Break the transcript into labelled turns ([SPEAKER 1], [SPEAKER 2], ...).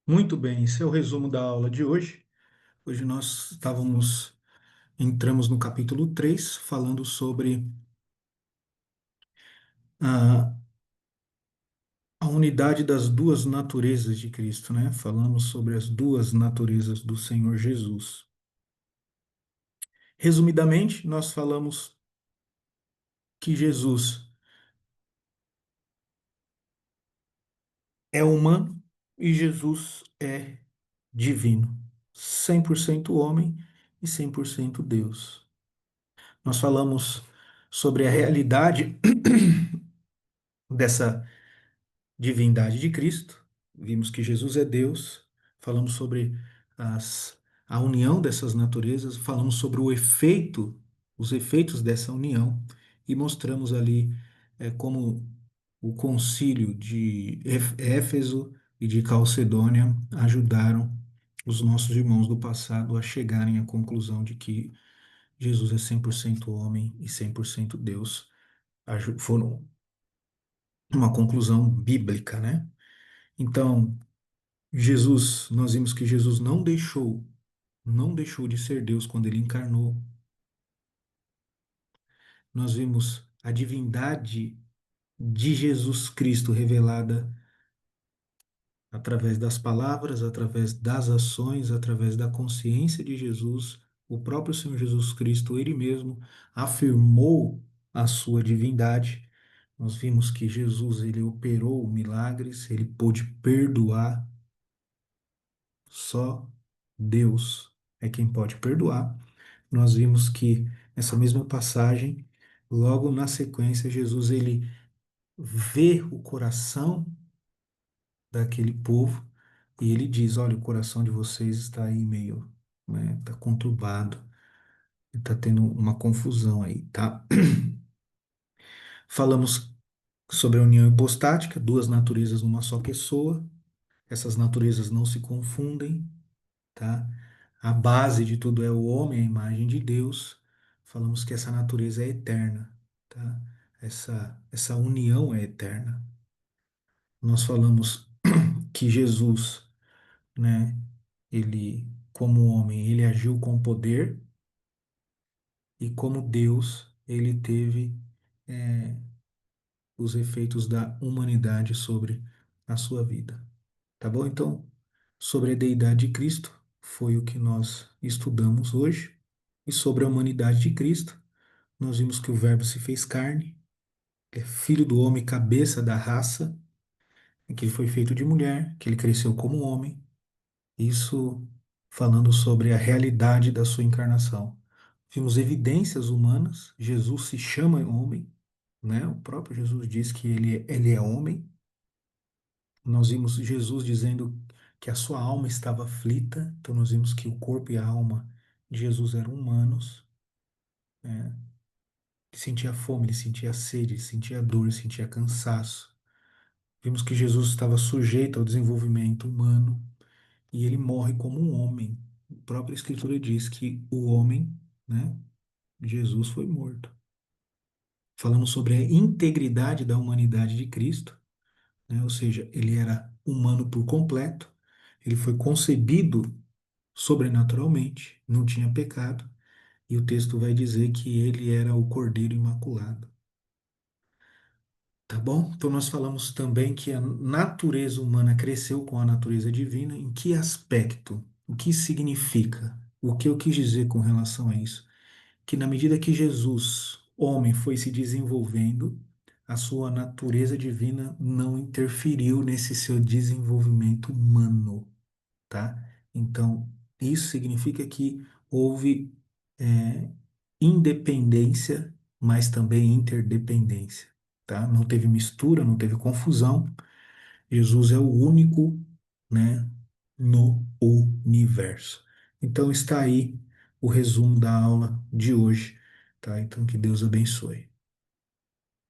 [SPEAKER 1] Muito bem, esse é o resumo da aula de hoje. Hoje entramos no capítulo 3, falando sobre a, a unidade das duas naturezas de Cristo, né? Falamos sobre as duas naturezas do Senhor Jesus. Resumidamente, nós falamos que Jesus é humano e Jesus é divino, 100% homem e 100% Deus. Nós falamos sobre a realidade dessa divindade de Cristo, vimos que Jesus é Deus, falamos sobre as, a união dessas naturezas, falamos sobre os efeitos dessa união e mostramos ali como o concílio de Éfeso e de Calcedônia ajudaram os nossos irmãos do passado a chegarem à conclusão de que Jesus é 100% homem e 100% Deus. Foram uma conclusão bíblica, né? Então, nós vimos que Jesus não deixou de ser Deus quando ele encarnou. Nós vimos a divindade de Jesus Cristo revelada através das palavras, através das ações, através da consciência de Jesus. O próprio Senhor Jesus Cristo, ele mesmo afirmou a sua divindade. Nós vimos que Jesus, ele operou milagres, ele pôde perdoar. Só Deus é quem pode perdoar. Nós vimos que nessa mesma passagem, logo na sequência, Jesus ele vê o coração daquele povo e ele diz: olha, o coração de vocês está aí meio, né, está conturbado, está tendo uma confusão aí, tá? Falamos sobre a união hipostática, duas naturezas numa só pessoa. Essas naturezas não se confundem, tá? A base de tudo é o homem, a imagem de Deus. Falamos que essa natureza é eterna, tá? Essa união é eterna. Nós falamos que Jesus, né, ele, como homem, ele agiu com poder e como Deus, ele teve é, os efeitos da humanidade sobre a sua vida. Tá bom? Então, sobre a deidade de Cristo, foi o que nós estudamos hoje. E sobre a humanidade de Cristo, nós vimos que o Verbo se fez carne, é filho do homem, cabeça da raça, e que ele foi feito de mulher, que ele cresceu como homem. Isso falando sobre a realidade da sua encarnação. Vimos evidências humanas, Jesus se chama homem, né? O próprio Jesus diz que ele é homem. Nós vimos Jesus dizendo que a sua alma estava aflita, então nós vimos que o corpo e a alma de Jesus eram humanos, né? Ele sentia fome, ele sentia sede, ele sentia dor, ele sentia cansaço. Vimos que Jesus estava sujeito ao desenvolvimento humano e ele morre como um homem. A própria Escritura diz que o homem, né, Jesus foi morto. Falamos sobre a integridade da humanidade de Cristo, né, ou seja, ele era humano por completo, ele foi concebido sobrenaturalmente, não tinha pecado, e o texto vai dizer que ele era o Cordeiro Imaculado. Tá bom? Então nós falamos também que a natureza humana cresceu com a natureza divina. Em que aspecto? O que significa? O que eu quis dizer com relação a isso? Que na medida que Jesus, homem, foi se desenvolvendo, a sua natureza divina não interferiu nesse seu desenvolvimento humano, tá? Então, isso significa que houve é, independência, mas também interdependência, tá? Não teve mistura, não teve confusão. Jesus é o único, né, no universo. Então está aí o resumo da aula de hoje, tá? Então que Deus abençoe.